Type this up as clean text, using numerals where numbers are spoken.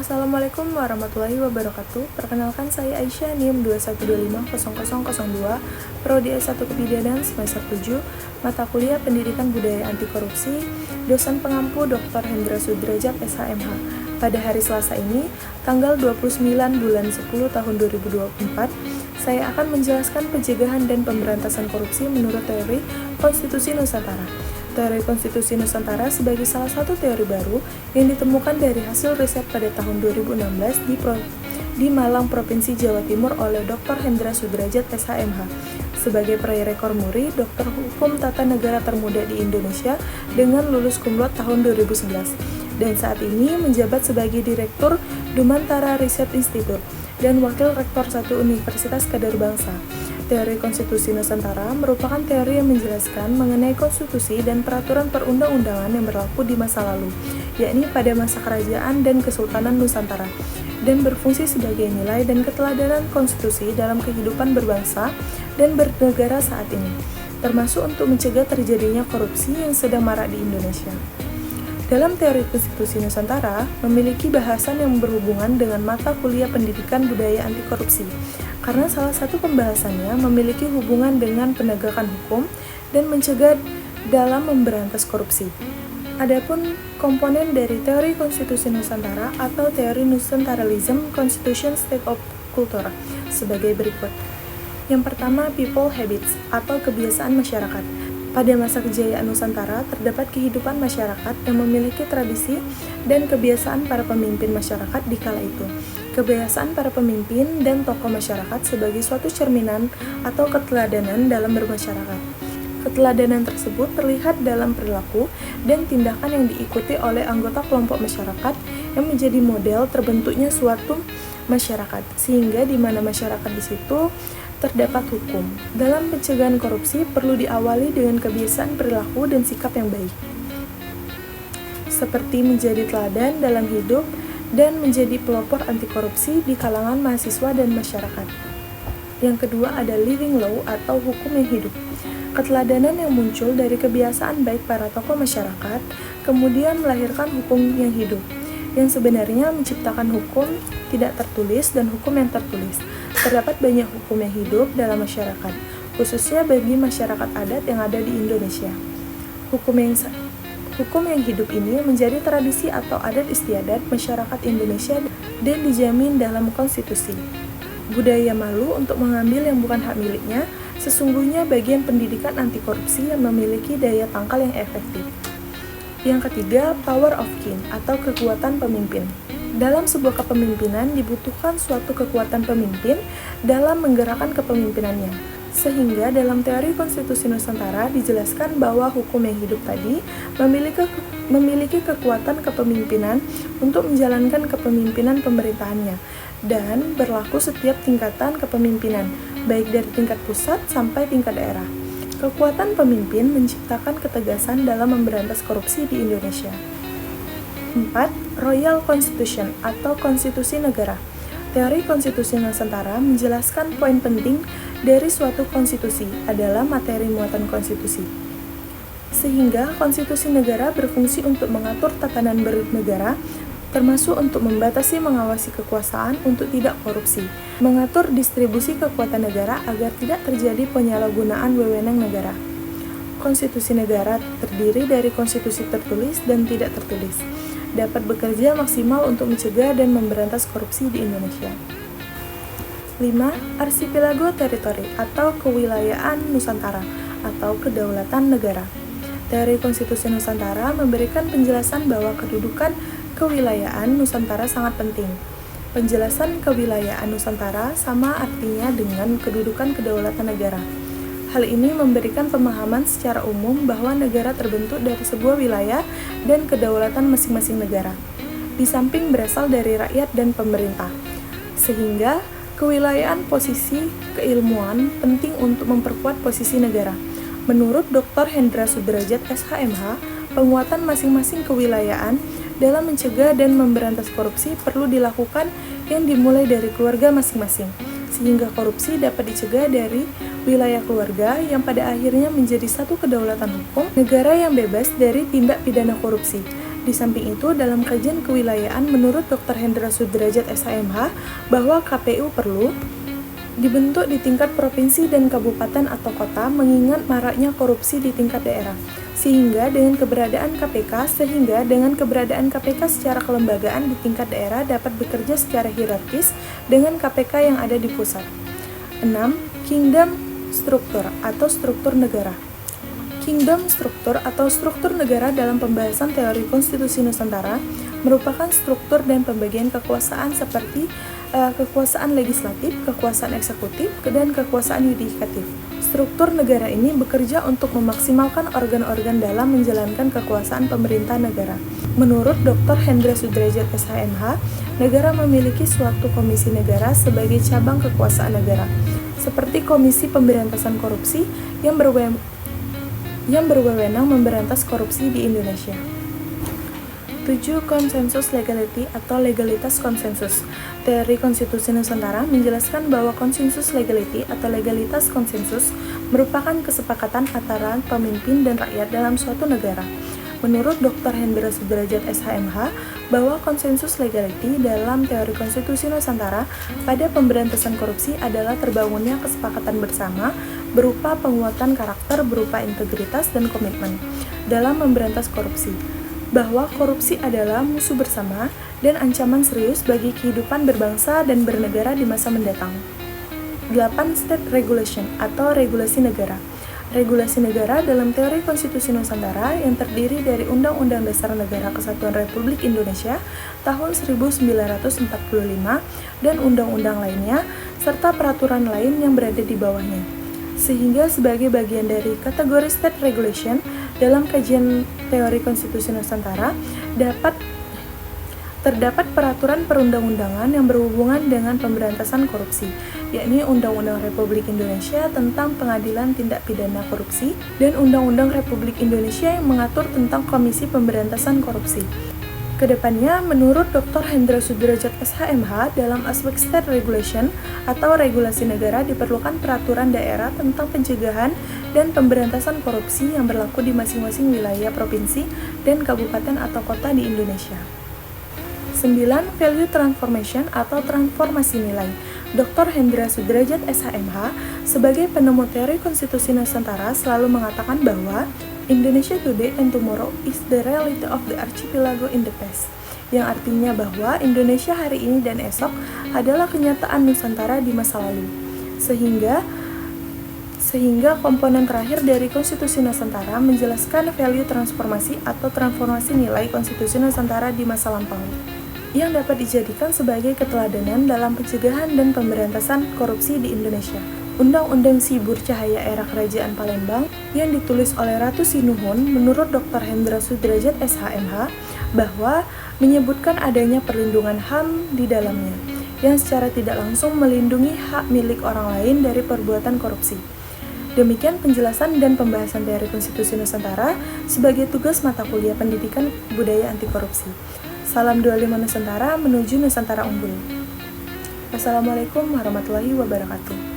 Assalamualaikum warahmatullahi wabarakatuh. Perkenalkan saya Aisyah NIM 21250002, Prodi S1 Kebidanan semester 7, mata kuliah Pendidikan Budaya Anti Korupsi, dosen pengampu Dr. Hendra Sudrajat SHMH. Pada hari Selasa ini, tanggal 29 bulan 10 tahun 2024, saya akan menjelaskan pencegahan dan pemberantasan korupsi menurut teori Konstitusi Nusantara. Teori Konstitusi Nusantara sebagai salah satu teori baru yang ditemukan dari hasil riset pada tahun 2016 di Malang, Provinsi Jawa Timur oleh Dr. Hendra Sudrajat SHMH. Sebagai peraih rekor muri, Doktor Hukum Tata Negara termuda di Indonesia dengan lulus cum laude tahun 2011 dan saat ini menjabat sebagai Direktur Dumantara Research Institute dan Wakil Rektor 1 Universitas Kadar Bangsa. Teori Konstitusi Nusantara merupakan teori yang menjelaskan mengenai konstitusi dan peraturan perundang-undangan yang berlaku di masa lalu, yakni pada masa Kerajaan dan Kesultanan Nusantara, dan berfungsi sebagai nilai dan keteladanan konstitusi dalam kehidupan berbangsa dan bernegara saat ini, termasuk untuk mencegah terjadinya korupsi yang sedang marak di Indonesia. Dalam teori Konstitusi Nusantara, memiliki bahasan yang berhubungan dengan mata kuliah Pendidikan Budaya Anti Korupsi, karena salah satu pembahasannya memiliki hubungan dengan penegakan hukum dan mencegah dalam memberantas korupsi. Adapun komponen dari teori Konstitusi Nusantara atau teori Nusantaralism Constitution State of Culture sebagai berikut. Yang pertama, people habits atau kebiasaan masyarakat. Pada masa kejayaan Nusantara, terdapat kehidupan masyarakat yang memiliki tradisi dan kebiasaan para pemimpin masyarakat di kala itu. Kebiasaan para pemimpin dan tokoh masyarakat sebagai suatu cerminan atau keteladanan dalam bermasyarakat. Keteladanan tersebut terlihat dalam perilaku dan tindakan yang diikuti oleh anggota kelompok masyarakat yang menjadi model terbentuknya suatu masyarakat, sehingga di mana masyarakat di situ terdapat hukum. Dalam pencegahan korupsi perlu diawali dengan kebiasaan perilaku dan sikap yang baik, seperti menjadi teladan dalam hidup dan menjadi pelopor anti korupsi di kalangan mahasiswa dan masyarakat. Yang kedua ada living law atau hukum yang hidup. Keteladanan yang muncul dari kebiasaan baik para tokoh masyarakat, kemudian melahirkan hukum yang hidup, yang sebenarnya menciptakan hukum tidak tertulis dan hukum yang tertulis. Terdapat banyak hukum yang hidup dalam masyarakat, khususnya bagi masyarakat adat yang ada di Indonesia. Hukum yang hidup ini menjadi tradisi atau adat istiadat masyarakat Indonesia dan dijamin dalam konstitusi. Budaya malu untuk mengambil yang bukan hak miliknya, sesungguhnya bagian pendidikan anti korupsi yang memiliki daya tangkal yang efektif. Yang ketiga, power of king atau kekuatan pemimpin. Dalam sebuah kepemimpinan dibutuhkan suatu kekuatan pemimpin dalam menggerakkan kepemimpinannya. Sehingga dalam teori Konstitusi Nusantara dijelaskan bahwa hukum yang hidup tadi memiliki kekuatan kepemimpinan untuk menjalankan kepemimpinan pemerintahannya dan berlaku setiap tingkatan kepemimpinan, baik dari tingkat pusat sampai tingkat daerah. Kekuatan pemimpin menciptakan ketegasan dalam memberantas korupsi di Indonesia. 4. Royal Constitution atau Konstitusi Negara. Teori Konstitusi Nusantara menjelaskan poin penting dari suatu konstitusi adalah materi muatan konstitusi. Sehingga konstitusi negara berfungsi untuk mengatur tatanan bernegara, termasuk untuk membatasi mengawasi kekuasaan untuk tidak korupsi, mengatur distribusi kekuatan negara agar tidak terjadi penyalahgunaan wewenang negara. Konstitusi negara terdiri dari konstitusi tertulis dan tidak tertulis, dapat bekerja maksimal untuk mencegah dan memberantas korupsi di Indonesia. 5. Archipelago Territory atau kewilayaan Nusantara atau kedaulatan negara. Teori Konstitusi Nusantara memberikan penjelasan bahwa kedudukan kewilayaan Nusantara sangat penting. Penjelasan kewilayaan Nusantara sama artinya dengan kedudukan kedaulatan negara. Hal ini memberikan pemahaman secara umum bahwa negara terbentuk dari sebuah wilayah dan kedaulatan masing-masing negara, di samping berasal dari rakyat dan pemerintah. Sehingga, kewilayaan posisi keilmuan penting untuk memperkuat posisi negara. Menurut Dr. Hendra Sudrajat SHMH, penguatan masing-masing kewilayaan dalam mencegah dan memberantas korupsi perlu dilakukan yang dimulai dari keluarga masing-masing, sehingga korupsi dapat dicegah dari wilayah keluarga yang pada akhirnya menjadi satu kedaulatan hukum, negara yang bebas dari tindak pidana korupsi, Di samping itu, dalam kajian kewilayaan, menurut Dr. Hendra Sudrajat SHMH, bahwa KPU perlu dibentuk di tingkat provinsi dan kabupaten atau kota mengingat maraknya korupsi di tingkat daerah. Sehingga dengan keberadaan KPK secara kelembagaan di tingkat daerah dapat bekerja secara hierarkis dengan KPK yang ada di pusat. 6. Kingdom struktur atau struktur negara. Kingdom struktur atau struktur negara dalam pembahasan teori konstitusi Nusantara merupakan struktur dan pembagian kekuasaan seperti kekuasaan legislatif, kekuasaan eksekutif, dan kekuasaan yudikatif. Struktur negara ini bekerja untuk memaksimalkan organ-organ dalam menjalankan kekuasaan pemerintah negara. Menurut Dr. Hendra Sudrajat SHMH, negara memiliki suatu komisi negara sebagai cabang kekuasaan negara, seperti Komisi Pemberantasan Korupsi yang berwenang memberantas korupsi di Indonesia. 7. Konsensus legality atau legalitas konsensus. Teori konstitusi Nusantara menjelaskan bahwa konsensus legality atau legalitas konsensus merupakan kesepakatan antara pemimpin dan rakyat dalam suatu negara. Menurut Dr. Hendra Sudrajat SHMH, bahwa konsensus legality dalam teori konstitusi Nusantara pada pemberantasan korupsi adalah terbangunnya kesepakatan bersama berupa penguatan karakter berupa integritas dan komitmen dalam memberantas korupsi, bahwa korupsi adalah musuh bersama dan ancaman serius bagi kehidupan berbangsa dan bernegara di masa mendatang. 8. State regulation atau regulasi negara. Regulasi negara dalam teori konstitusi Nusantara yang terdiri dari Undang-Undang Dasar Negara Kesatuan Republik Indonesia tahun 1945 dan undang-undang lainnya serta peraturan lain yang berada di bawahnya. Sehingga sebagai bagian dari kategori state regulation dalam kajian teori konstitusi Nusantara terdapat peraturan perundang-undangan yang berhubungan dengan pemberantasan korupsi, yakni Undang-Undang Republik Indonesia tentang Pengadilan Tindak Pidana Korupsi dan Undang-Undang Republik Indonesia yang mengatur tentang Komisi Pemberantasan Korupsi. Kedepannya, menurut Dr. Hendra Sudrajat SHMH, dalam aspek state regulation atau regulasi negara diperlukan peraturan daerah tentang pencegahan dan pemberantasan korupsi yang berlaku di masing-masing wilayah provinsi dan kabupaten atau kota di Indonesia. 9. Value transformation atau transformasi nilai. Dr. Hendra Sudrajat SHMH sebagai penemu teori konstitusi Nusantara selalu mengatakan bahwa Indonesia today and tomorrow is the reality of the archipelago in the past, yang artinya bahwa Indonesia hari ini dan esok adalah kenyataan Nusantara di masa lalu. Sehingga komponen terakhir dari konstitusi Nusantara menjelaskan value transformasi atau transformasi nilai konstitusi Nusantara di masa lampau, yang dapat dijadikan sebagai keteladanan dalam pencegahan dan pemberantasan korupsi di Indonesia. Undang-Undang Sibur Cahaya era Kerajaan Palembang yang ditulis oleh Ratu Sinuhun menurut Dr. Hendra Sudrajat SHMH bahwa menyebutkan adanya perlindungan HAM di dalamnya yang secara tidak langsung melindungi hak milik orang lain dari perbuatan korupsi. Demikian penjelasan dan pembahasan teori konstitusi Nusantara sebagai tugas mata kuliah pendidikan budaya anti korupsi. Salam 25 Nusantara menuju Nusantara unggul. Wassalamualaikum warahmatullahi wabarakatuh.